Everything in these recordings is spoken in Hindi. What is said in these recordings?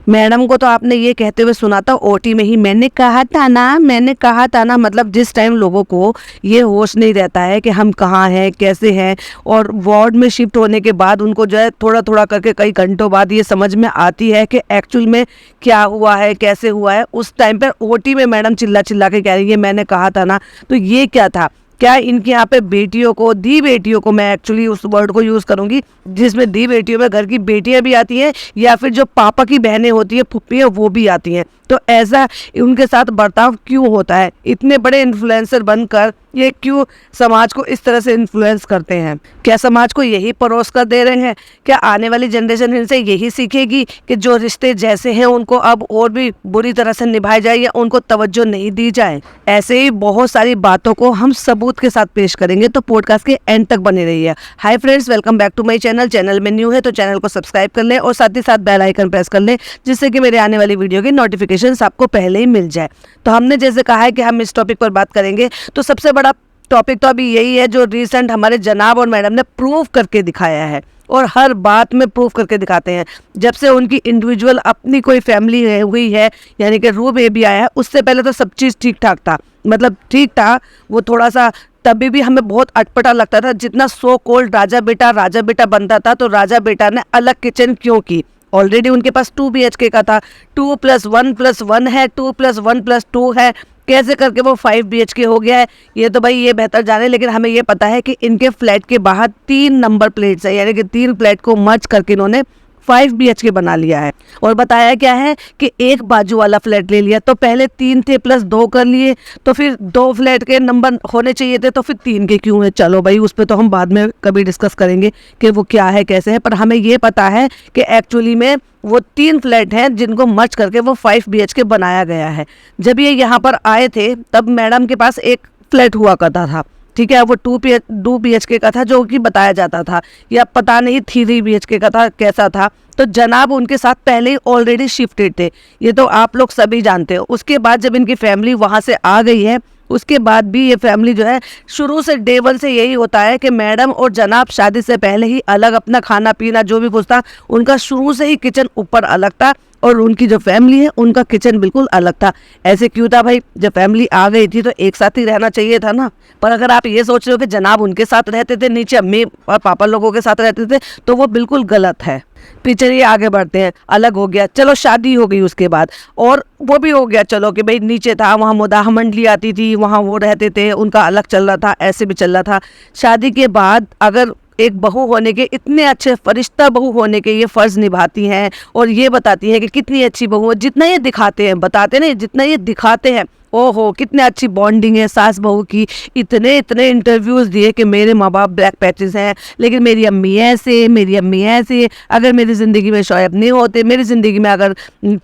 मैडम को तो आपने ये कहते हुए सुना था ओटी में ही, मैंने कहा था ना, मैंने कहा था ना। मतलब जिस टाइम लोगों को ये होश नहीं रहता है कि हम कहाँ हैं, कैसे हैं, और वार्ड में शिफ्ट होने के बाद उनको जो है थोड़ा थोड़ा करके कई घंटों बाद ये समझ में आती है कि एक्चुअल में क्या हुआ है, कैसे हुआ है। उस टाइम पर ओटी में मैडम चिल्ला चिल्ला के कह रही है मैंने कहा था ना। तो ये क्या था? क्या इनके यहाँ पे बेटियों को, दी बेटियों को, मैं एक्चुअली उस वर्ड को यूज़ करूँगी जिसमें दी बेटियों में घर की बेटियां भी आती हैं या फिर जो पापा की बहनें होती है, फुप्पी है, वो भी आती हैं। तो ऐसा उनके साथ बर्ताव क्यों होता है? इतने बड़े इन्फ्लुएंसर बनकर ये क्यों समाज को इस तरह से इन्फ्लुएंस करते हैं? क्या समाज को यही परोस कर दे रहे हैं? क्या आने वाली जनरेशन इनसे यही सीखेगी कि जो रिश्ते जैसे हैं उनको अब और भी बुरी तरह से निभाए जाए या उनको तवज्जो नहीं दी जाए? ऐसे ही बहुत सारी बातों को हम सबूत के साथ पेश करेंगे, तो पॉडकास्ट के एंड तक बने रहिए। Hi friends, welcome back to my channel में न्यू है तो चैनल को सब्सक्राइब कर लें और साथ ही साथ बेल आइकन प्रेस कर लें, जिससे कि मेरे आने वाली वीडियो की नोटिफिकेशंस आपको पहले ही मिल जाए। तो हमने जैसे कहा है कि हम इस टॉपिक पर बात करेंगे, तो सबसे बड़ा टॉपिक तो अभी यही है जो रिसेंट हमारे जनाब और मैडम ने प्रूव करके दिखाया है, और हर बात में प्रूव करके दिखाते हैं। जब से उनकी इंडिविजुअल अपनी कोई फैमिली हुई है, यानी कि रू बेबी आया है, उससे पहले तो सब चीज़ ठीक ठाक था। मतलब ठीक था, वो थोड़ा सा तभी भी हमें बहुत अटपटा लगता था। जितना सो कॉल्ड राजा बेटा बनता था, तो राजा बेटा ने अलग किचन क्यों की? ऑलरेडी उनके पास 2 BHK का था, 2+1+1 है, 2+1+2 है, कैसे करके वो 5 BHK हो गया है ये तो भाई ये बेहतर जाने। लेकिन हमें ये पता है कि इनके फ्लैट के बाहर 3 नंबर प्लेट्स है, यानी कि 3 फ्लैट को मर्ज करके इन्होंने 5 BHK बना लिया है। और बताया क्या है कि एक बाजू वाला फ्लैट ले लिया, तो पहले 3 थे प्लस 2 कर लिए, तो फिर 2 फ्लैट के नंबर होने चाहिए थे, तो फिर 3 के क्यों है? चलो भाई, उस पर तो हम बाद में कभी डिस्कस करेंगे कि वो क्या है कैसे है। पर हमें ये पता है कि एक्चुअली में वो 3 फ्लैट हैं जिनको मर्ज करके वो 5 BHK बनाया गया है। जब ये यहाँ पर आए थे तब मैडम के पास एक फ्लैट हुआ करता था, ठीक है, वो 2 BHK का था जो कि बताया जाता था, या पता नहीं 3 BHK का था, कैसा था। तो जनाब उनके साथ पहले ही ऑलरेडी शिफ्टेड थे, ये तो आप लोग सभी जानते हो। उसके बाद जब इनकी फैमिली वहाँ से आ गई है, उसके बाद भी ये फैमिली जो है शुरू से डे 1 से यही होता है कि मैडम और जनाब शादी से पहले ही अलग, अपना खाना पीना जो भी कुछ था उनका शुरू से ही किचन ऊपर अलग था, और उनकी जो फैमिली है उनका किचन बिल्कुल अलग था। ऐसे क्यों था भाई? जब फैमिली आ गई थी तो एक साथ ही रहना चाहिए था ना। पर अगर आप ये सोच रहे हो कि जनाब उनके साथ रहते थे, नीचे अम्मी और पापा लोगों के साथ रहते थे, तो वो बिल्कुल गलत है। फिर चलिए आगे बढ़ते हैं। अलग हो गया, चलो शादी हो गई उसके बाद, और वो भी हो गया चलो कि भाई नीचे था, वहाँ मुदाह मंडली आती थी, वहाँ वो रहते थे, उनका अलग चल रहा था, ऐसे भी चल रहा था। शादी के बाद अगर एक बहू होने के, इतने अच्छे फरिश्ता बहू होने के ये फ़र्ज़ निभाती हैं और ये बताती हैं कि कितनी अच्छी बहू है, जितना ये दिखाते हैं, बताते नहीं, जितना ये दिखाते हैं, ओहो कितने अच्छी बॉन्डिंग है सास बहू की। इतने इतने इंटरव्यूज़ दिए कि मेरे माँ बाप ब्लैक पैचेस हैं, लेकिन मेरी अम्मी ऐसे, मेरी अम्मी ऐसे, अगर मेरी ज़िंदगी में शोएब नहीं होते, मेरी ज़िंदगी में अगर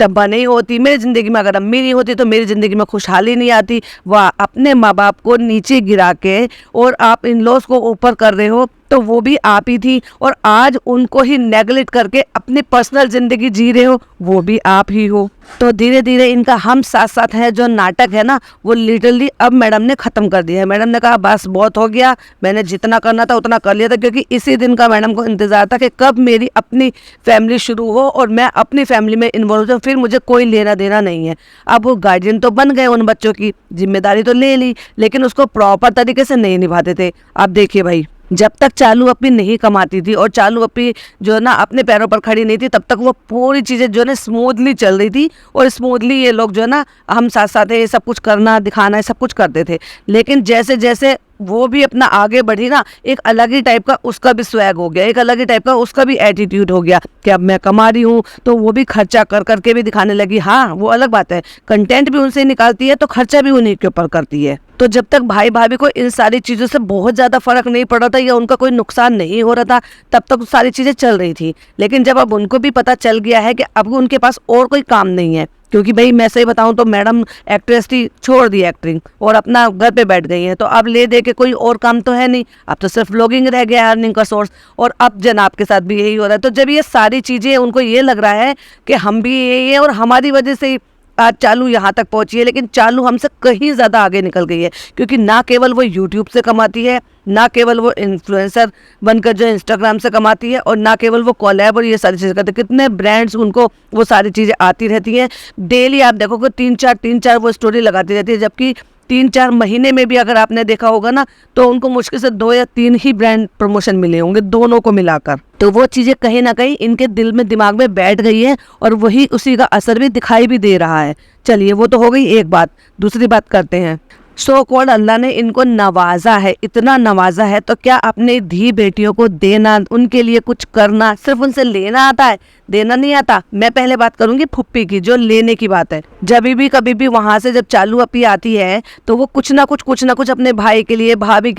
तब्बा नहीं होती, मेरी ज़िंदगी में अगर अम्मी नहीं होती, तो मेरी ज़िंदगी में खुशहाली नहीं आती। वाह, अपने माँ बाप को नीचे गिरा के और आप इन लॉस को ऊपर कर रहे हो, तो वो भी आप ही थी। और आज उनको ही नेगलेक्ट करके अपनी पर्सनल ज़िंदगी जी रहे हो, वो भी आप ही हो। तो धीरे धीरे इनका हम साथ साथ है जो नाटक है ना, वो लिटरली अब मैडम ने ख़त्म कर दिया है। मैडम ने कहा बस बहुत हो गया, मैंने जितना करना था उतना कर लिया था, क्योंकि इसी दिन का मैडम को इंतज़ार था कि कब मेरी अपनी फैमिली शुरू हो और मैं अपनी फैमिली में इन्वॉल्व हूँ, फिर मुझे कोई लेना देना नहीं है। अब वो गार्जियन तो बन गए, उन बच्चों की जिम्मेदारी तो ले ली, लेकिन उसको प्रॉपर तरीके से नहीं निभाते थे। अब देखिए भाई, जब तक चालू अपनी नहीं कमाती थी और चालू अपनी जो है ना अपने पैरों पर खड़ी नहीं थी, तब तक वो पूरी चीज़ें जो है ना स्मूथली चल रही थी, और स्मूथली ये लोग जो है ना हम साथ साथ ये सब कुछ करना दिखाना है सब कुछ करते थे। लेकिन जैसे जैसे वो भी अपना आगे बढ़ी ना, एक अलग ही टाइप का उसका भी स्वैग हो गया, एक अलग ही टाइप का उसका भी एटीट्यूड हो गया कि अब मैं कमा रही हूँ, तो वो भी खर्चा कर करके भी दिखाने लगी। हाँ वो अलग बात है, कंटेंट भी उनसे निकालती है तो खर्चा भी उन्हीं के ऊपर करती है। तो जब तक भाई भाभी को इन सारी चीज़ों से बहुत ज़्यादा फर्क नहीं पड़ रहा था या उनका कोई नुकसान नहीं हो रहा था, तब तक सारी चीज़ें चल रही थी। लेकिन जब अब उनको भी पता चल गया है कि अब उनके पास और कोई काम नहीं है, क्योंकि भाई मैं सही बताऊं तो मैडम एक्ट्रेस थी, छोड़ दी एक्टिंग और अपना घर पे बैठ गई हैं, तो अब ले दे के कोई और काम तो है नहीं, अब तो सिर्फ व्लॉगिंग रह गया अर्निंग का सोर्स। और अब जनाब के साथ भी यही हो रहा है। तो जब ये सारी चीज़ें उनको ये लग रहा है कि हम भी यही है और हमारी वजह से ही आज चालू यहाँ तक पहुंची है, लेकिन चालू हमसे कहीं ज़्यादा आगे निकल गई है, क्योंकि ना केवल वो यूट्यूब से कमाती है, ना केवल वो इन्फ्लुएंसर बनकर जो इंस्टाग्राम से कमाती है, और ना केवल वो कोलैब और ये सारी चीज़ें करते हैं। कितने ब्रांड्स उनको वो सारी चीज़ें आती रहती हैं। डेली आप देखोगे 3-4 वो स्टोरी लगाती रहती है, जबकि 3-4 महीने में भी अगर आपने देखा होगा ना, तो उनको मुश्किल से 2 या 3 ही ब्रांड प्रमोशन मिले होंगे दोनों को मिलाकर। तो वो चीज़ें कहीं ना कहीं इनके दिल में, दिमाग में बैठ गई है, और वही उसी का असर भी दिखाई भी दे रहा है। चलिए, वो तो हो गई एक बात। दूसरी बात करते हैं। सो कॉल्ड अल्लाह ने इनको नवाजा है, इतना नवाजा है, तो क्या अपने धी बेटियों को देना, उनके लिए कुछ करना, सिर्फ उनसे लेना आता है, देना नहीं आता। मैं पहले बात करूंगी फुप्पी की, जो लेने की बात है। जब भी कभी भी वहां से जब चालू अपी आती है, तो वो कुछ ना कुछ अपने भाई के लिए, भाभी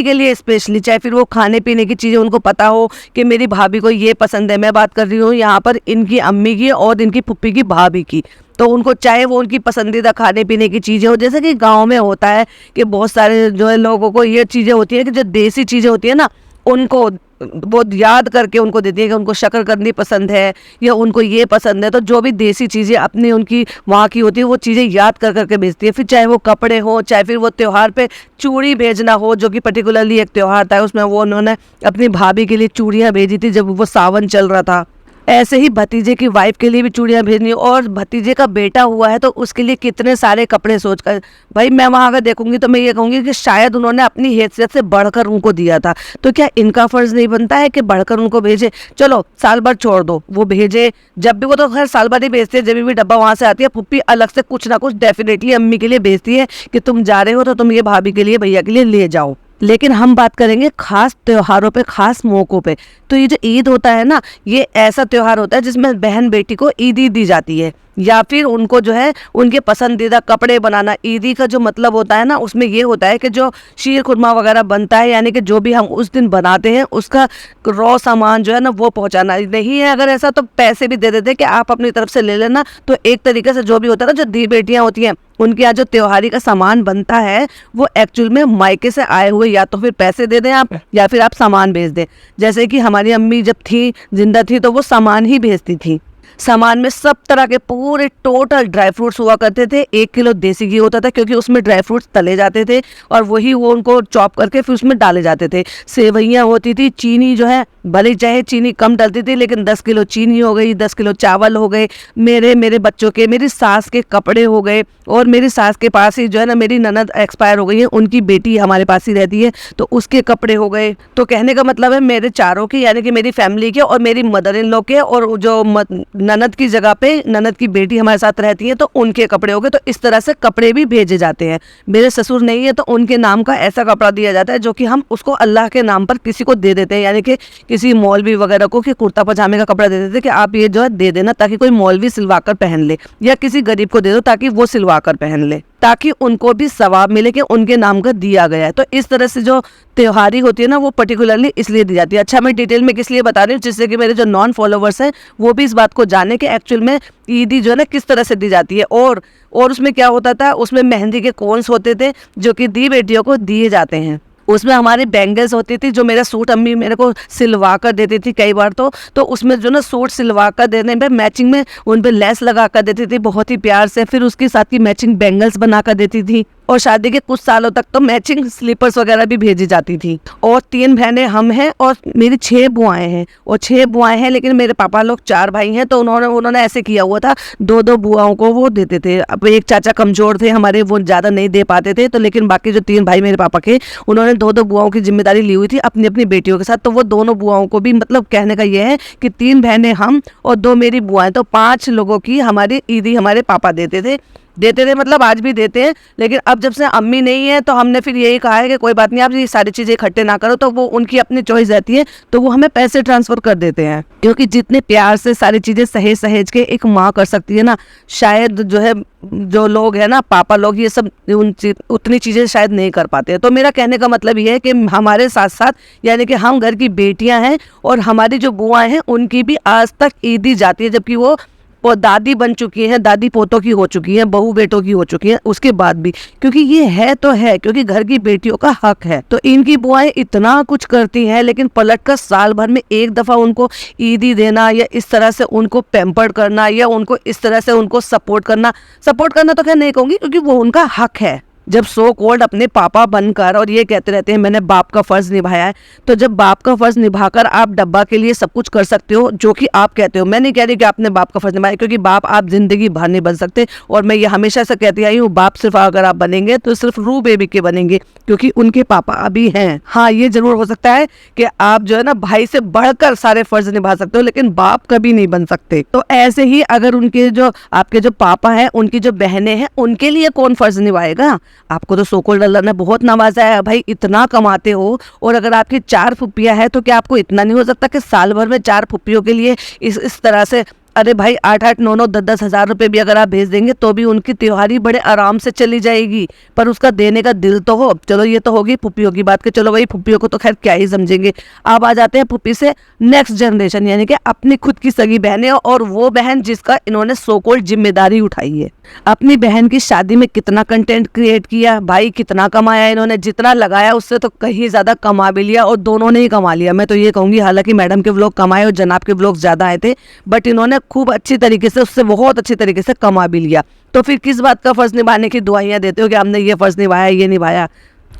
के लिए स्पेशली, चाहे फिर वो खाने पीने की चीजें उनको पता हो कि मेरी भाभी को ये पसंद है। मैं बात कर रही हूँ यहाँ पर इनकी अम्मी की और इनकी फुप्पी की भाभी की। तो उनको चाहे वो उनकी पसंदीदा खाने पीने की चीज़ें हो, जैसे कि गांव में होता है कि बहुत सारे जो है लोगों को ये चीज़ें होती है कि जो देसी चीज़ें होती है ना, उनको वो याद करके उनको देती है कि उनको शक्करकंदी पसंद है या उनको ये पसंद है। तो जो भी देसी चीज़ें अपनी उनकी वहाँ की होती है, वो चीज़ें याद कर करके भेजती है। फिर चाहे वो कपड़े हो, चाहे फिर वो त्यौहार पे चूड़ी भेजना हो, जो कि पर्टिकुलरली एक त्यौहार था, उसमें वो उन्होंने अपनी भाभी के लिए चूड़ियाँ भेजी थी जब वो सावन चल रहा था। ऐसे ही भतीजे की वाइफ के लिए भी चूड़ियाँ भेजनी, और भतीजे का बेटा हुआ है तो उसके लिए कितने सारे कपड़े सोचकर। भाई मैं वहाँ अगर देखूंगी तो मैं ये कहूँगी कि शायद उन्होंने अपनी हैसियत से बढ़कर उनको दिया था, तो क्या इनका फर्ज नहीं बनता है कि बढ़कर उनको भेजे। चलो साल भर छोड़ दो, वो भेजे जब भी, वो तो खैर साल भर ही भेजते हैं, जब भी डब्बा वहाँ से आती है फुप्पी अलग से कुछ ना कुछ डेफिनेटली अम्मी के लिए भेजती है कि तुम जा रहे हो तो तुम ये भाभी के लिए, भैया के लिए ले जाओ। लेकिन हम बात करेंगे खास त्योहारों पे, खास मौक़ों पे। तो ये जो ईद होता है ना, ये ऐसा त्योहार होता है जिसमें बहन बेटी को ईदी दी जाती है, या फिर उनको जो है उनके पसंदीदा कपड़े बनाना। ईदी का जो मतलब होता है ना, उसमें ये होता है कि जो शीर खुरमा वगैरह बनता है, यानी कि जो भी हम उस दिन बनाते हैं उसका रॉ सामान जो है ना वो पहुंचाना। नहीं है अगर ऐसा तो पैसे भी दे देते हैं कि आप अपनी तरफ से ले लेना। तो एक तरीके से जो भी होता है ना, जो दी बेटियां होती हैं उनके यहाँ जो त्योहारी का सामान बनता है, वो एक्चुअल में मायके से आए हुए या तो फिर पैसे दे दें आप, या फिर आप सामान भेज दें। जैसे कि हमारी अम्मी जब थी, जिंदा थी, तो वो सामान ही भेजती थी। सामान में सब तरह के पूरे टोटल ड्राई फ्रूट्स हुआ करते थे। 1 किलो देसी घी होता था, क्योंकि उसमें ड्राई फ्रूट्स तले जाते थे और वही वो उनको चॉप करके फिर उसमें डाले जाते थे। सेवइयाँ होती थी। चीनी जो है, भले चाहे चीनी कम डलती थी, लेकिन 10 किलो चीनी हो गई, 10 किलो चावल हो गए, मेरे बच्चों के, मेरी सास के कपड़े हो गए। और मेरी सास के पास ही जो है ना, मेरी ननद एक्सपायर हो गई है, उनकी बेटी हमारे पास ही रहती है, तो उसके कपड़े हो गए। तो कहने का मतलब है मेरे चारों के, यानी कि मेरी फैमिली के और मेरी मदर इन लॉ के, और जो ननद की जगह पे ननद की बेटी हमारे साथ रहती है, तो उनके कपड़े हो गए। तो इस तरह से कपड़े भी भेजे जाते हैं। मेरे ससुर नहीं है तो उनके नाम का ऐसा कपड़ा दिया जाता है जो कि हम उसको अल्लाह के नाम पर किसी को दे देते हैं, यानी कि किसी मौलवी वगैरह को कि कुर्ता पजामे का कपड़ा दे देते हैं कि आप ये जो है दे देना, ताकि कोई मौलवी सिलवा कर पहन ले, या किसी गरीब को दे दो ताकि वो सिलवा कर पहन ले, ताकि उनको भी सवाब मिले कि उनके नाम का दिया गया है। तो इस तरह से जो त्योहारी होती है ना, वो पर्टिकुलरली इसलिए दी जाती है। अच्छा, मैं डिटेल में किस लिए बता रही हूँ, जिससे कि मेरे जो नॉन फॉलोवर्स हैं वो भी इस बात को जाने कि एक्चुअल में ईदी जो है ना किस तरह से दी जाती है। और उसमें क्या होता था, उसमें मेहंदी के कोन्स होते थे जो कि दी बेटियों को दिए जाते हैं। उसमें हमारी बैंगल्स होती थी, जो मेरा सूट अम्मी मेरे को सिलवा कर देती थी कई बार। तो उसमें जो ना सूट सिलवा कर देने पे मैचिंग में उन पे लेस लगा कर देती थी बहुत ही प्यार से। फिर उसके साथ की मैचिंग बैंगल्स बना कर देती थी। और शादी के कुछ सालों तक तो मैचिंग स्लीपर्स वगैरह भी भेजी जाती थी। और 3 बहनें हम हैं और मेरी 6 बुआएं हैं, और 6 बुआएं हैं, लेकिन मेरे पापा लोग 4 भाई हैं। तो उन्होंने ऐसे किया हुआ था, 2-2 बुआओं को वो देते थे। अब एक चाचा कमजोर थे हमारे, वो ज़्यादा नहीं दे पाते थे, तो लेकिन बाकी जो 3 भाई मेरे पापा के, उन्होंने 2-2 बुआओं की जिम्मेदारी ली हुई थी अपनी अपनी बेटियों के साथ। तो वो दोनों बुआओं को भी, मतलब कहने का ये है कि 3 बहनें हम और 2 मेरी बुआएं, तो 5 लोगों की हमारी ईदी हमारे पापा देते थे, मतलब आज भी देते हैं। लेकिन अब जब से अम्मी नहीं है तो हमने फिर यही कहा है कि कोई बात नहीं, आप ये सारी चीज़ें इकट्ठे ना करो। तो वो उनकी अपनी चॉइस रहती है, तो वो हमें पैसे ट्रांसफ़र कर देते हैं, क्योंकि जितने प्यार से सारी चीज़ें सहेज के एक माँ कर सकती है ना, शायद जो है जो लोग हैं ना, पापा लोग, ये सब उतनी चीज़ें शायद नहीं कर पाते हैं। तो मेरा कहने का मतलब ये है कि हमारे साथ साथ, यानी कि हम घर की बेटियां हैं और हमारी जो बुआएं हैं उनकी भी आज तक ईदी जाती है, जबकि वो वो दादी बन चुकी हैं, दादी पोतों की हो चुकी हैं, बहू बेटों की हो चुकी हैं, उसके बाद भी, क्योंकि ये है तो है, क्योंकि घर की बेटियों का हक है। तो इनकी बुआएं इतना कुछ करती हैं, लेकिन पलट कर साल भर में एक दफा उनको ईदी देना या इस तरह से उनको पैम्पर्ड करना या उनको इस तरह से उनको सपोर्ट करना तो खैर नहीं कहूंगी, क्योंकि वो उनका हक है। जब सो कॉल्ड अपने पापा बनकर और ये कहते रहते हैं मैंने बाप का फर्ज निभाया है, तो जब बाप का फर्ज निभाकर आप डब्बा के लिए सब कुछ कर सकते हो जो कि आप कहते हो, मैं नहीं कह रही कि आपने बाप का फर्ज निभाया, क्योंकि बाप आप जिंदगी भर नहीं बन सकते। और मैं ये हमेशा से कहती आई हूँ, बाप सिर्फ अगर आप बनेंगे तो सिर्फ रू बेबी के बनेंगे, क्योंकि उनके पापा अभी हैं। हाँ, ये जरूर हो सकता है कि आप जो है ना भाई से बढ़कर सारे फर्ज निभा सकते हो, लेकिन बाप कभी नहीं बन सकते। तो ऐसे ही अगर उनके जो आपके जो पापा हैं, उनकी जो बहनें हैं, उनके लिए कौन फर्ज निभाएगा? आपको तो सोकोल्ड अल्लाह ने बहुत नवाजा है भाई, इतना कमाते हो, और अगर आपकी 4 फुप्पियां हैं तो क्या आपको इतना नहीं हो सकता कि साल भर में 4 फुप्पियों के लिए इस तरह से, अरे भाई 8-8, 9-9, 10-10 हज़ार रुपए भी अगर आप भेज देंगे तो भी उनकी त्योहारी बड़े आराम से चली जाएगी, पर उसका देने का दिल तो हो। चलो ये तो होगी फुप्पियों की बात, कि चलो भाई फुप्पियों को तो खैर क्या ही समझेंगे। अब आ जाते हैं फुप्पी से नेक्स्ट जनरेशन, यानी कि अपनी खुद की सगी बहनें, और वो बहन जिसका इन्होंने सो कॉल्ड जिम्मेदारी उठाई है। अपनी बहन की शादी में कितना कंटेंट क्रिएट किया भाई, कितना कमाया इन्होंने, जितना लगाया उससे तो कहीं ज्यादा कमा भी लिया, और दोनों ने ही कमा लिया। मैं तो ये कहूंगी, हालांकि मैडम के व्लॉग कमाए और जनाब के व्लॉग ज्यादा आए थे, बट इन्होंने खूब अच्छी तरीके से, उससे बहुत अच्छी तरीके से कमा भी लिया। तो फिर किस बात का फर्ज निभाने की दुआइयां देते हो कि हमने ये फर्ज निभाया, ये निभाया?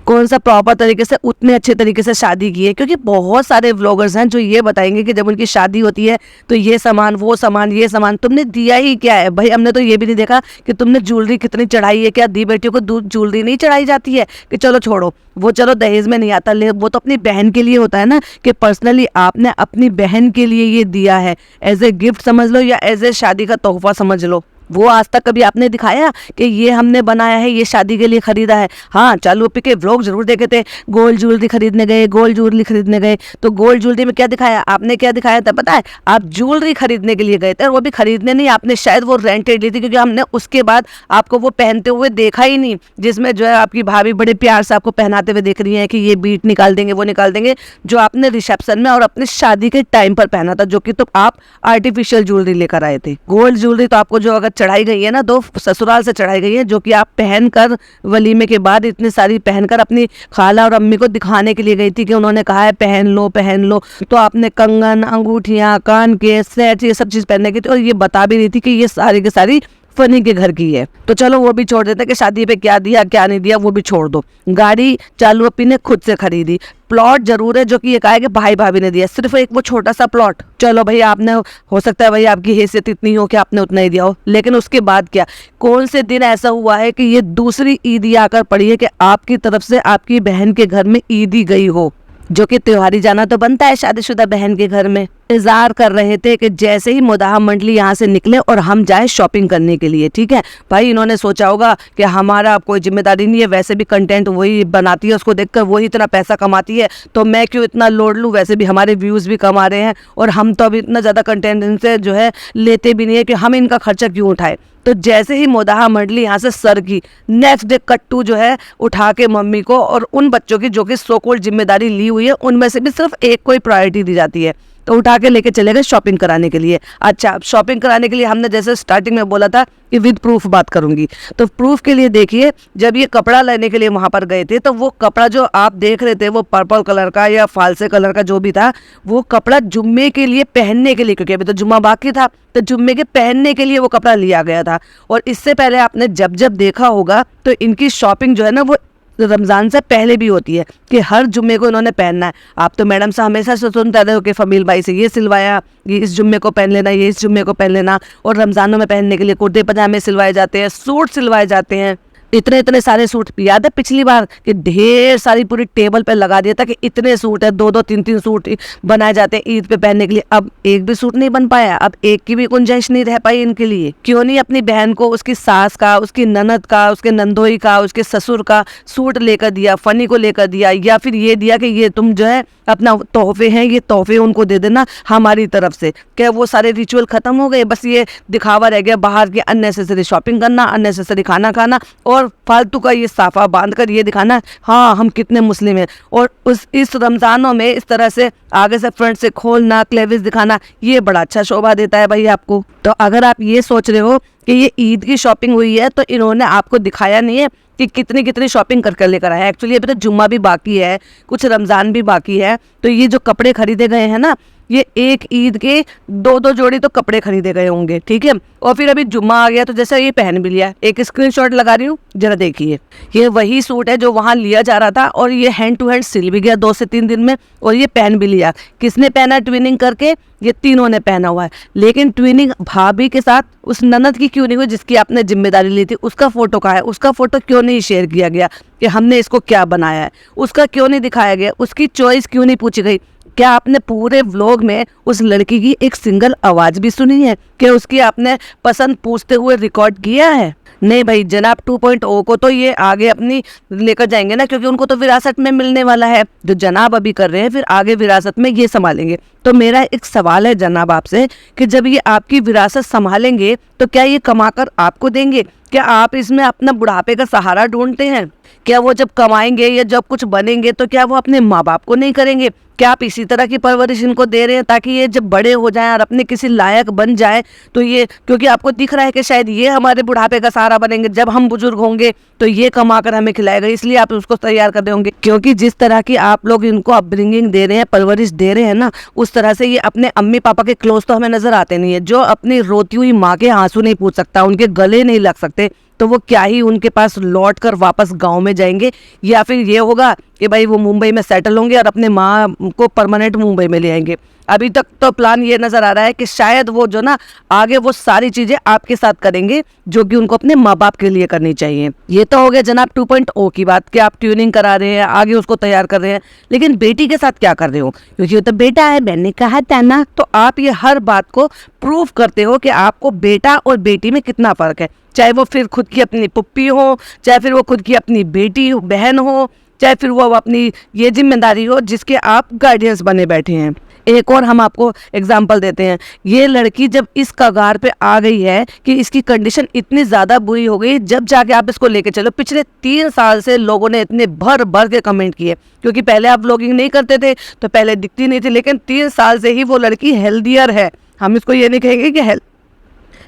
कौन सा प्रॉपर तरीके से, उतने अच्छे तरीके से शादी की है? क्योंकि बहुत सारे व्लॉगर्स हैं जो ये बताएंगे कि जब उनकी शादी होती है तो ये सामान, वो सामान, ये सामान, तुमने दिया ही क्या है भाई? हमने तो ये भी नहीं देखा कि तुमने ज्वेलरी कितनी चढ़ाई है। क्या दी बेटियों को दूध ज्वेलरी नहीं चढ़ाई जाती है कि चलो छोड़ो, वो चलो दहेज में नहीं आता, ले वो तो अपनी बहन के लिए होता है ना, कि पर्सनली आपने अपनी बहन के लिए ये दिया है, एज ए गिफ्ट समझ लो या एज ए शादी का तोहफा समझ लो। वो आज तक कभी आपने दिखाया कि ये हमने बनाया है, ये शादी के लिए खरीदा है? हाँ, चालू ओपी के व्लॉग जरूर देखे थे, गोल्ड ज्वेलरी खरीदने गए, गोल्ड ज्वेलरी खरीदने गए, तो गोल्ड ज्वेलरी में क्या दिखाया आपने? क्या दिखाया था पता है? आप ज्वेलरी खरीदने के लिए गए थे, और वो भी खरीदने नहीं, आपने शायद वो रेंटेड ली थी, क्योंकि हमने उसके बाद आपको वो पहनते हुए देखा ही नहीं, जिसमें जो है आपकी भाभी बड़े प्यार से आपको पहनाते हुए देख रही है कि ये बीट निकाल देंगे, वो निकाल देंगे, जो आपने रिसेप्शन में और अपनी शादी के टाइम पर पहना था, जो कि तो आप आर्टिफिशियल ज्वेलरी लेकर आए थे। गोल्ड ज्वेलरी तो आपको जो अगर चढ़ाई गई है ना, 2 ससुराल से चढ़ाई गई है, जो कि आप पहनकर वलीमे के बाद इतनी सारी पहनकर अपनी खाला और अम्मी को दिखाने के लिए गई थी, कि उन्होंने कहा है पहन लो पहन लो, तो आपने कंगन, अंगूठियां, कान के सेट, ये सब चीज पहनने की थी, और ये बता भी रही थी कि ये सारी की सारी फनी के घर की है। तो चलो वो भी छोड़ देते कि शादी पे क्या दिया क्या नहीं दिया, वो भी छोड़ दो। गाड़ी चालू अपी ने खुद से खरीदी, प्लॉट जरूर है जो कि ये कहा है कि भाई भाभी ने दिया, सिर्फ एक वो छोटा सा प्लॉट। चलो भाई, आपने, हो सकता है भाई आपकी हैसियत इतनी हो कि आपने उतना ही दिया हो, लेकिन उसके बाद क्या? कौन से दिन ऐसा हुआ है कि ये दूसरी ईदी आकर पड़ी है कि आपकी तरफ से आपकी बहन के घर में ईदी गई हो, जो कि त्योहारी जाना तो बनता है शादीशुदा बहन के घर में। इंतजार कर रहे थे कि जैसे ही मुदाह मंडली यहाँ से निकले और हम जाए शॉपिंग करने के लिए, ठीक है भाई। इन्होंने सोचा होगा कि हमारा कोई जिम्मेदारी नहीं है, वैसे भी कंटेंट वही बनाती है, उसको देखकर वही इतना पैसा कमाती है, तो मैं क्यों इतना लोड लूँ? वैसे भी हमारे व्यूज़ भी कमा रहे हैं, और हम तो अभी इतना ज़्यादा कंटेंट इनसे जो है लेते भी नहीं है कि हम इनका खर्चा क्यों उठाए। तो जैसे ही मुदाह मंडली यहाँ से सर की, नेक्स्ट डे कट्टू जो है उठा के मम्मी को और उन बच्चों की जो कि सो कॉल्ड जिम्मेदारी ली हुई है, उनमें से भी सिर्फ एक को ही प्रायोरिटी दी जाती है, तो उठा के लेके चले गए शॉपिंग कराने के लिए। अच्छा, शॉपिंग कराने के लिए हमने जैसे स्टार्टिंग में बोला था कि विद प्रूफ बात करूंगी, तो प्रूफ के लिए देखिए, जब ये कपड़ा लेने के लिए वहां पर गए थे, तो वो कपड़ा जो आप देख रहे थे वो पर्पल कलर का या फालसे कलर का जो भी था, वो कपड़ा जुम्मे के लिए पहनने के लिए, क्योंकि अभी तो जुम्मा बाकी था, तो जुम्मे के पहनने के लिए वो कपड़ा लिया गया था। और इससे पहले आपने जब जब देखा होगा तो इनकी शॉपिंग जो है ना वो रमजान से पहले भी होती है, कि हर जुम्मे को इन्होंने पहनना है। आप तो मैडम से हमेशा से सुनते रहे हो कि फमील भाई से ये सिलवाया, ये इस जुम्मे को पहन लेना, ये इस जुम्मे को पहन लेना, और रमजानों में पहनने के लिए कुर्ते पजामे सिलवाए जाते हैं, सूट सिलवाए जाते हैं, इतने इतने सारे सूट। याद है पिछली बार कि ढेर सारी पूरी टेबल पे लगा दिया था कि इतने सूट है, 2-2, 3-3 सूट बनाए जाते हैं ईद पे पहनने के लिए। अब एक भी सूट नहीं बन पाया, अब एक की भी गुंजाइश नहीं रह पाई इनके लिए। क्यों नहीं अपनी बहन को उसकी सास का, उसकी ननद का, उसके नंदोई का, उसके ससुर का सूट लेकर दिया, फनी को लेकर दिया, या फिर ये दिया कि ये तुम जो है अपना तोहफे हैं, ये तोहफे उनको दे देना हमारी तरफ से। क्या वो सारे रिचुअल खत्म हो गए? बस ये दिखावा रह गया, बाहर की अननेसेसरी शॉपिंग करना, अननेसेसरी खाना खाना, और और फालतू का ये साफा बांध कर ये दिखाना हाँ हम कितने मुस्लिम हैं, और इस रमज़ानों में इस तरह से आगे से फ्रंट से खोलना, क्लेविस दिखाना, ये बड़ा अच्छा शोभा देता है भाई आपको। तो अगर आप ये सोच रहे हो कि ये ईद की शॉपिंग हुई है तो इन्होंने आपको दिखाया नहीं है कि कितनी कितनी शॉपिंग कर लेकर आए। एक्चुअली अभी तो जुम्मा भी बाकी है, कुछ रमज़ान भी बाकी है, तो ये जो कपड़े खरीदे गए हैं ना, ये एक ईद के 2-2 जोड़ी तो कपड़े खरीदे गए होंगे, ठीक है। और फिर अभी जुम्मा आ गया तो जैसे ये पहन भी लिया। एक स्क्रीनशॉट लगा रही हूँ, जरा देखिए, ये वही सूट है जो वहाँ लिया जा रहा था, और ये हैंड टू हैंड सिल भी गया 2 से 3 दिन में, और ये पहन भी लिया। किसने पहना ट्विनिंग करके? ये तीनों ने पहना हुआ है। लेकिन ट्विनिंग भाभी के साथ उस ननद की क्यों नहीं हुई जिसकी आपने जिम्मेदारी ली थी? उसका फोटो कहाँ है? उसका फोटो क्यों नहीं शेयर किया गया कि हमने इसको क्या बनाया है? उसका क्यों नहीं दिखाया गया? उसकी चॉइस क्यों नहीं पूछी गई? क्या आपने पूरे व्लॉग में उस लड़की की एक सिंगल आवाज़ भी सुनी है? क्या उसकी आपने पसंद पूछते हुए रिकॉर्ड किया है? नहीं भाई, जनाब 2.0 को तो ये आगे अपनी लेकर जाएंगे ना, क्योंकि उनको तो विरासत में मिलने वाला है। जो जनाब अभी कर रहे हैं फिर आगे विरासत में ये संभालेंगे। तो मेरा एक सवाल है जनाब आपसे कि जब ये आपकी विरासत संभालेंगे तो क्या ये कमाकर आपको देंगे? क्या आप इसमें अपना बुढ़ापे का सहारा ढूंढते हैं? क्या वो जब कमाएंगे या जब कुछ बनेंगे तो क्या वो अपने माँ बाप को नहीं करेंगे? क्या आप इसी तरह की परवरिश इनको दे रहे हैं ताकि ये जब बड़े हो जाएं और अपने किसी लायक बन जाए तो ये, क्योंकि आपको दिख रहा है कि शायद ये हमारे बुढ़ापे का सहारा बनेंगे, जब हम बुजुर्ग होंगे तो ये कमा कर हमें खिलाएगा, इसलिए आप उसको तैयार कर रहे होंगे। क्योंकि जिस तरह की आप लोग इनको अपब्रिंगिंग दे रहे हैं, परवरिश दे रहे हैं ना, उस तरह से ये अपने अम्मी पापा के क्लोज तो हमें नजर आते नहीं है। जो अपनी रोती हुई माँ के आंसू नहीं पूछ सकता, उनके गले नहीं लग सकते, तो वो क्या ही उनके पास लौट कर वापस गांव में जाएंगे? या फिर ये होगा कि भाई वो मुंबई में सेटल होंगे और अपने माँ को परमानेंट मुंबई में ले आएंगे। अभी तक तो प्लान ये नज़र आ रहा है कि शायद वो जो ना आगे वो सारी चीज़ें आपके साथ करेंगे जो कि उनको अपने माँ बाप के लिए करनी चाहिए। ये तो हो गया जनाब 2.0 की बात कि आप ट्यूनिंग करा रहे हैं, आगे उसको तैयार कर रहे हैं। लेकिन बेटी के साथ क्या कर रहे हो? क्योंकि वो तो बेटा है, मैंने कहा था ना। तो आप ये हर बात को प्रूव करते हो कि आपको बेटा और बेटी में कितना फ़र्क है। चाहे वो फिर खुद की अपनी पुप्पी हो, चाहे फिर वो खुद की अपनी बेटी बहन हो, चाहे फिर वो अपनी ये जिम्मेदारी हो जिसके आप गार्डियंस बने बैठे हैं। एक और हम आपको एग्जाम्पल देते हैं। ये लड़की जब इस कगार पे आ गई है कि इसकी कंडीशन इतनी ज़्यादा बुरी हो गई, जब जाके आप इसको लेके चलो। पिछले 3 साल से लोगों ने इतने भर भर के कमेंट किए, क्योंकि पहले आप व्लॉगिंग नहीं करते थे तो पहले दिखती नहीं थी, लेकिन 3 साल से ही वो लड़की हेल्दियर है। हम इसको ये नहीं कहेंगे कि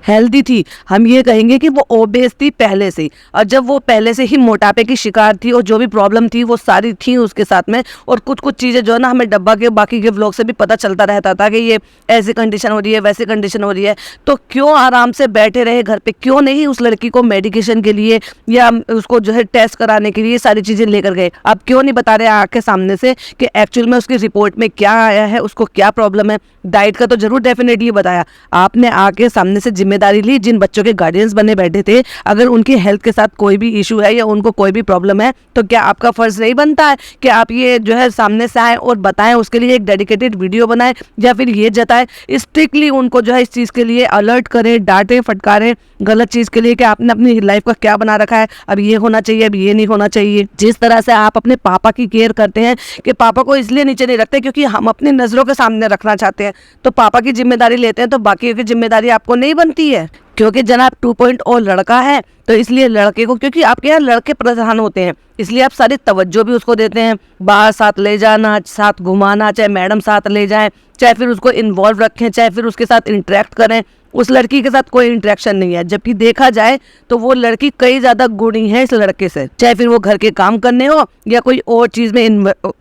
हेल्दी थी, हम ये कहेंगे कि वो ओबेस थी पहले से। और जब वो पहले से ही मोटापे की शिकार थी और जो भी प्रॉब्लम थी वो सारी थी उसके साथ में, और कुछ कुछ चीज़ें जो है ना हमें डब्बा के बाकी के व्लॉग से भी पता चलता रहता था कि ये ऐसी कंडीशन हो रही है, वैसी कंडीशन हो रही है। तो क्यों आराम से बैठे रहे घर पे? क्यों नहीं उस लड़की को मेडिकेशन के लिए या उसको जो है टेस्ट कराने के लिए सारी चीज़ें लेकर गए? आप क्यों नहीं बता रहे आँख के सामने से कि एक्चुअल में उसकी रिपोर्ट में क्या आया है, उसको क्या प्रॉब्लम है? डाइट का तो जरूर डेफिनेटली बताया आपने, आके सामने से जिम्मेदारी ली। जिन बच्चों के गार्डियंस बने बैठे थे, अगर उनकी हेल्थ के साथ कोई भी इशू है या उनको कोई भी प्रॉब्लम है तो क्या आपका फर्ज नहीं बनता है कि आप ये जो है सामने से आए और बताएं, उसके लिए एक डेडिकेटेड वीडियो बनाएं, या फिर ये जताएं, स्ट्रिक्टली उनको जो है इस चीज़ के लिए अलर्ट करें, डांटें, फटकारें गलत चीज़ के लिए कि आपने अपनी लाइफ का क्या बना रखा है, अब ये होना चाहिए, अब ये नहीं होना चाहिए। जिस तरह से आप अपने पापा की केयर करते हैं कि पापा को इसलिए नीचे नहीं रखते क्योंकि हम अपनी नज़रों के सामने रखना चाहते हैं, तो पापा की जिम्मेदारी लेते हैं, तो बाकी की जिम्मेदारी आपको नहीं बनती है। क्योंकि जनाब 2.0 लड़का है तो इसलिए लड़के को, क्योंकि आपके यहाँ लड़के प्रधान होते हैं, इसलिए आप सारी तवज्जो भी उसको देते हैं। बाहर साथ ले जाना, साथ घुमाना, चाहे मैडम साथ ले जाएं, चाहे फिर उसको इन्वॉल्व रखें, चाहे फिर उसके साथ इंटरेक्ट करें। उस लड़की के साथ कोई इंटरेक्शन नहीं है, जबकि देखा जाए तो वो लड़की कई ज़्यादा गुणी है इस लड़के से। चाहे फिर वो घर के काम करने हो या कोई और चीज़ में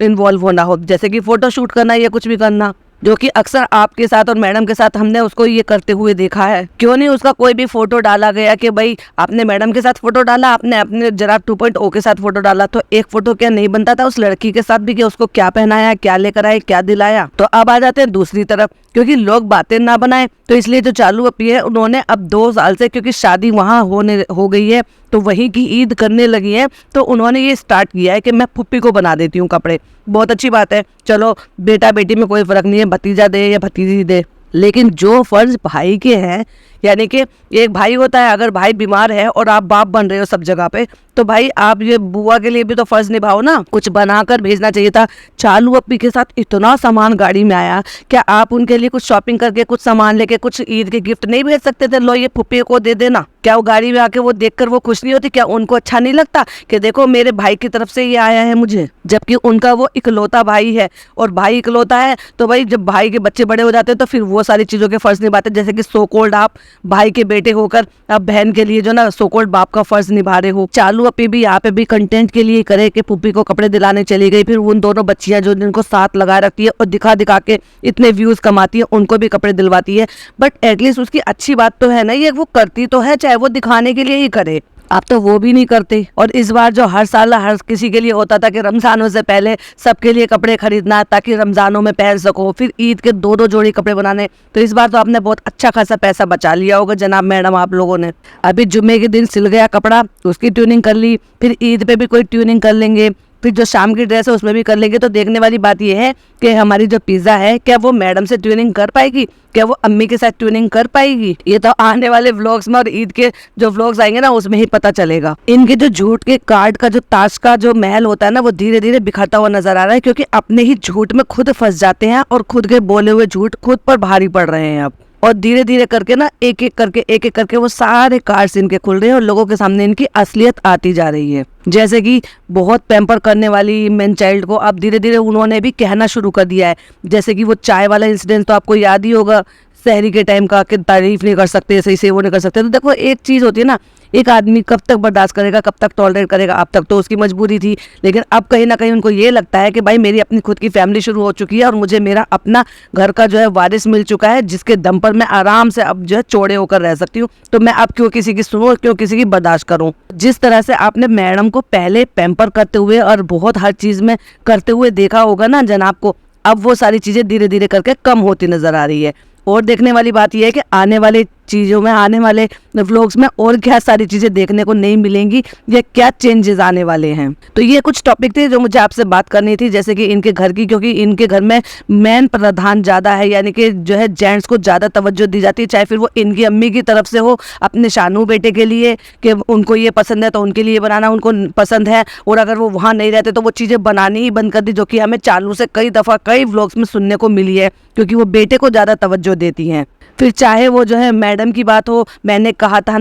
इन्वॉल्व होना हो, जैसे कि फ़ोटो शूट करना या कुछ भी करना, जो कि अक्सर आपके साथ और मैडम के साथ हमने उसको ये करते हुए देखा है। क्यों नहीं उसका कोई भी फोटो डाला गया कि भाई आपने मैडम के साथ फोटो डाला, आपने अपने जनाब 2.0 के साथ फोटो डाला, तो एक फोटो क्या नहीं बनता था उस लड़की के साथ भी कि उसको क्या पहनाया, क्या लेकर आए, क्या दिलाया? तो अब आ जाते हैं दूसरी तरफ, क्योंकि लोग बातें ना बनाए तो इसलिए जो चालू अपी है उन्होंने अब 2 साल से, क्योंकि शादी वहाँ हो गई है तो वहीं की ईद करने लगी है, तो उन्होंने ये स्टार्ट किया है कि मैं फुप्पी को बना देती हूँ कपड़े। बहुत अच्छी बात है, चलो बेटा बेटी में कोई फ़र्क नहीं है, भतीजा दे या भतीजी दे, लेकिन जो फ़र्ज भाई के हैं यानी कि एक भाई होता है, अगर भाई बीमार है और आप बाप बन रहे हो सब जगह पे, तो भाई आप ये बुआ के लिए भी तो फर्ज निभाओ ना, कुछ बनाकर भेजना चाहिए था। चालू अप्पी के साथ इतना सामान गाड़ी में आया, क्या आप उनके लिए कुछ शॉपिंग करके कुछ सामान लेके कुछ ईद के गिफ्ट नहीं भेज सकते थे? लो ये फुप्पी को दे देना। क्या वो गाड़ी में आके वो देखकर वो खुश नहीं होती? क्या उनको अच्छा नहीं लगता कि देखो मेरे भाई की तरफ से ये आया है मुझे? जबकि उनका वो इकलौता भाई है, और भाई इकलौता है तो भाई जब भाई के बच्चे बड़े हो जाते हैं तो फिर वो सारी चीज़ों के फर्ज निभाते हैं। जैसे कि सो कॉल्ड आप भाई के बेटे होकर आप बहन के लिए जो ना सो कॉल्ड बाप का फर्ज निभा रहे हो। चालू अप्पी भी यहाँ पे भी कंटेंट के लिए करे कि पुप्पी को कपड़े दिलाने चली गई, फिर उन दोनों बच्चियां जो जिनको साथ लगा रखती है और दिखा दिखा के इतने व्यूज कमाती है, उनको भी कपड़े दिलवाती है। बट एटलीस्ट उसकी अच्छी बात तो है ना, ये वो करती तो है, चाहे वो दिखाने के लिए ही करे। आप तो वो भी नहीं करते। और इस बार जो हर साल हर किसी के लिए होता था कि रमजानों से पहले सबके लिए कपड़े खरीदना ताकि रमजानों में पहन सको, फिर ईद के दो दो जोड़ी कपड़े बनाने, तो इस बार तो आपने बहुत अच्छा खासा पैसा बचा लिया होगा जनाब मैडम आप लोगों ने। अभी जुम्मे के दिन सिल गया कपड़ा, उसकी ट्यूनिंग कर ली, फिर ईद पे भी कोई ट्यूनिंग कर लेंगे, फिर जो शाम की ड्रेस है उसमें भी कर लेंगे। तो देखने वाली बात यह है कि हमारी जो पिज़्ज़ा है क्या वो मैडम से ट्यूनिंग कर पाएगी, क्या वो अम्मी के साथ ट्यूनिंग कर पाएगी? ये तो आने वाले व्लॉग्स में और ईद के जो व्लॉग्स आएंगे ना उसमें ही पता चलेगा। इनके जो झूठ के कार्ड का जो ताश का जो महल होता है ना, वो धीरे धीरे बिखरता हुआ नजर आ रहा है, क्योंकि अपने ही झूठ में खुद फंस जाते हैं और खुद के बोले हुए झूठ खुद पर भारी पड़ रहे हैं अब। और धीरे धीरे करके ना एक एक करके वो सारे कार्ड्स इनके खुल रहे हैं और लोगों के सामने इनकी असलियत आती जा रही है। जैसे कि बहुत पैम्पर करने वाली मैन चाइल्ड को अब धीरे धीरे उन्होंने भी कहना शुरू कर दिया है। जैसे कि वो चाय वाला इंसिडेंट तो आपको याद ही होगा, शहरी के टाइम का, कि तारीफ नहीं कर सकते, सही से वो नहीं कर सकते। तो देखो एक चीज़ होती है ना, एक आदमी कब तक बर्दाश्त करेगा, कब तक टॉलरेट करेगा। अब तक तो उसकी मजबूरी थी, लेकिन अब कहीं ना कहीं उनको ये लगता है कि भाई मेरी अपनी खुद की फैमिली शुरू हो चुकी है और मुझे मेरा अपना घर का जो है वारिस मिल चुका है, जिसके दम पर मैं आराम से अब जो है चौड़े होकर रह सकती हूँ। तो मैं अब क्यों किसी की सुनूं, क्यों किसी की बर्दाश्त करूँ? जिस तरह से आपने मैडम को पहले पैम्पर करते हुए और बहुत हर चीज़ में करते हुए देखा होगा ना जनाब को, अब वो सारी चीज़ें धीरे धीरे करके कम होती नजर आ रही है। और देखने वाली बात यह है कि आने वाले चीज़ों में, आने वाले व्लॉग्स में और क्या सारी चीज़ें देखने को नहीं मिलेंगी या क्या चेंजेस आने वाले हैं। तो ये कुछ टॉपिक थे जो मुझे आपसे बात करनी थी, जैसे कि इनके घर की, क्योंकि इनके घर में मैन प्रधान ज़्यादा है, यानी कि जो है जेंट्स को ज़्यादा तवज्जो दी जाती है, चाहे फिर वो इनकी अम्मी की तरफ से हो अपने शानू बेटे के लिए कि उनको ये पसंद है तो उनके लिए बनाना उनको पसंद है, और अगर वो वहाँ नहीं रहते तो वो चीज़ें बनानी ही बंद कर दी, जो कि हमें चालू से कई दफ़ा कई व्लॉग्स में सुनने को मिली है, क्योंकि वो बेटे को ज़्यादा तवज्जो देती हैं। फिर चाहे वो जो है मैडम की बात हो, मैंने कहा था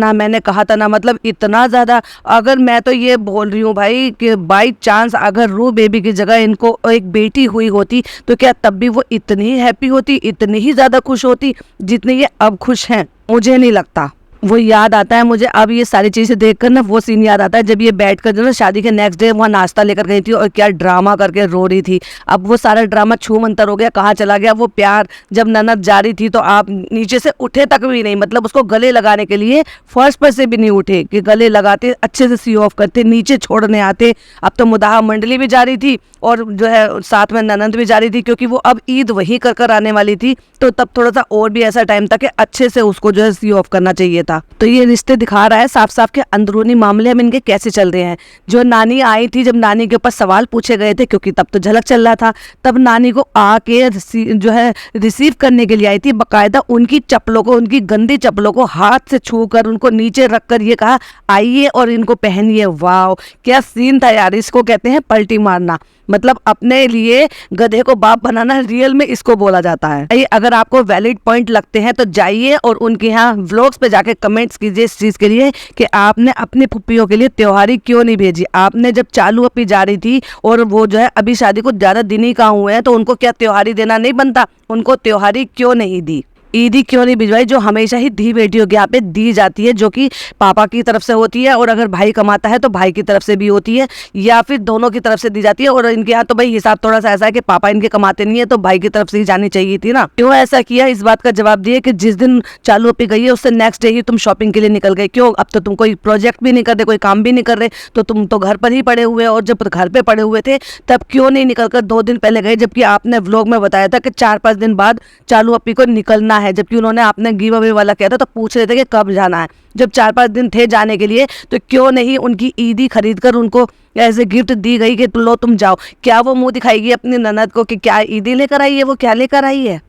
ना, मतलब इतना ज़्यादा। अगर मैं तो ये बोल रही हूँ भाई कि बाई चांस अगर रू बेबी की जगह इनको एक बेटी हुई होती तो क्या तब भी वो इतनी ही हैप्पी होती, इतनी ही ज़्यादा खुश होती जितनी ये अब खुश हैं? मुझे नहीं लगता। वो याद आता है मुझे अब ये सारी चीज़ें देखकर ना, वो सीन याद आता है जब ये बैठकर जो ना शादी के नेक्स्ट डे वहाँ नाश्ता लेकर गई थी और क्या ड्रामा करके रो रही थी। अब वो सारा ड्रामा छू मंतर हो गया, कहाँ चला गया वो प्यार? जब ननद जा रही थी तो आप नीचे से उठे तक भी नहीं, मतलब उसको गले लगाने के लिए फर्स्ट पर से भी नहीं उठे कि गले लगाते, अच्छे से सी ऑफ करते, नीचे छोड़ने आते। अब तो मुदाहा मंडली भी जा रही थी और जो है साथ में ननद भी जा रही थी, क्योंकि वो अब ईद वही कर आने वाली थी, तो तब थोड़ा सा और भी ऐसा टाइम था कि अच्छे से उसको जो है सी ऑफ करना चाहिए था। तो ये रिश्ते दिखा रहा है साफ साफ के अंदरूनी मामले हम इनके कैसे चल रहे हैं। जो नानी आई थी, जब नानी के ऊपर सवाल पूछे गए थे, क्योंकि तब तो झलक चल रहा था, तब नानी को आके जो है रिसीव करने के लिए आई थी, बाकायदा उनकी चप्पलों को, उनकी गंदी चप्पलों को हाथ से छू कर उनको नीचे रख कर ये कहा आइए और इनको पहनिए। वाह क्या सीन था यार, इसको कहते हैं पलटी मारना। मतलब अपने लिए गधे को बाप बनाना, रियल में इसको बोला जाता है। अगर आपको वैलिड पॉइंट लगते हैं तो जाइए और उनके यहाँ व्लॉग्स पे जाके कमेंट्स कीजिए इस चीज़ के लिए कि आपने अपनी फुप्पियों के लिए त्योहारी क्यों नहीं भेजी। आपने जब चालू अप्पी जा रही थी और वो जो है अभी शादी को ज़्यादा दिन ही कहाँ हुए हैं, तो उनको क्या त्योहारी देना नहीं बनता? उनको त्योहारी क्यों नहीं दी, ईदी क्यों नहीं भिजवाई, जो हमेशा ही धी बेटियों के यहाँ पे दी जाती है, जो कि पापा की तरफ से होती है, और अगर भाई कमाता है तो भाई की तरफ से भी होती है, या फिर दोनों की तरफ से दी जाती है। और इनके यहाँ तो भाई हिसाब थोड़ा सा ऐसा है कि पापा इनके कमाते नहीं है तो भाई की तरफ से ही जानी चाहिए थी ना। क्यों ऐसा किया, इस बात का जवाब दिए कि जिस दिन चालू अप्पी गई है उससे नेक्स्ट डे ही तुम शॉपिंग के लिए निकल गए। क्यों? अब तो तुम कोई प्रोजेक्ट भी नहीं कर रहे, कोई काम भी नहीं कर रहे, तो तुम तो घर पर ही पड़े हुए, और जब घर पे पड़े हुए थे तब क्यों नहीं निकल कर 2 दिन पहले गए, जबकि आपने व्लॉग में बताया था कि 4-5 दिन बाद चालू अप्पी को निकलना है, जबकि उन्होंने आपने गिव अवे वाला किया था तो पूछ रहे थे कि कब जाना है। जब 4-5 दिन थे जाने के लिए तो क्यों नहीं उनकी ईदी खरीद कर उनको ऐसे गिफ्ट दी गई कि लो तुम जाओ? क्या वो मुंह दिखाएगी अपनी ननद को कि क्या ईदी लेकर आई है, वो क्या लेकर आई है?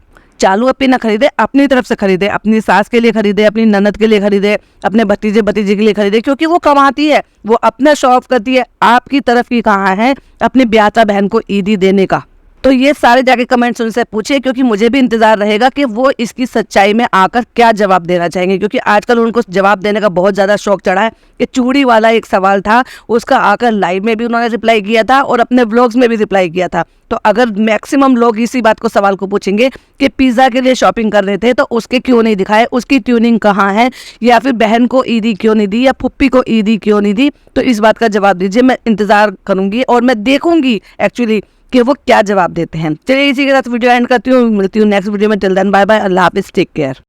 चालू अपनी ना खरीदे, अपनी तरफ से खरीदे, अपनी सास के लिए खरीदे, अपनी ननद के लिए खरीदे, अपने भतीजे भतीजे के लिए खरीदे, क्योंकि वो कमाती है, वो अपना शो ऑफ करती है। आपकी तरफ की कहाँ है अपनी ब्याचा बहन को ईदी देने का? तो ये सारे जाके कमेंट्स उनसे पूछिए, क्योंकि मुझे भी इंतजार रहेगा कि वो इसकी सच्चाई में आकर क्या जवाब देना चाहेंगे, क्योंकि आजकल उनको जवाब देने का बहुत ज़्यादा शौक चढ़ा है। कि चूड़ी वाला एक सवाल था, उसका आकर लाइव में भी उन्होंने रिप्लाई किया था और अपने व्लॉग्स में भी रिप्लाई किया था। तो अगर मैक्सिमम लोग इसी बात को सवाल को पूछेंगे कि पिज़्ज़ा के लिए शॉपिंग कर रहे थे तो उसके क्यों नहीं दिखाए, उसकी ट्यूनिंग कहाँ है, या फिर बहन को ईदी क्यों नहीं दी, या फुप्पी को ईदी क्यों नहीं दी, तो इस बात का जवाब दीजिए। मैं इंतज़ार करूँगी और मैं देखूँगी एक्चुअली कि वो क्या जवाब देते हैं। चलिए इसी के साथ वीडियो एंड करती हूँ, मिलती हूँ नेक्स्ट वीडियो में। टिल देन बाय बाय, अल्लाह हाफिज़, टेक केयर।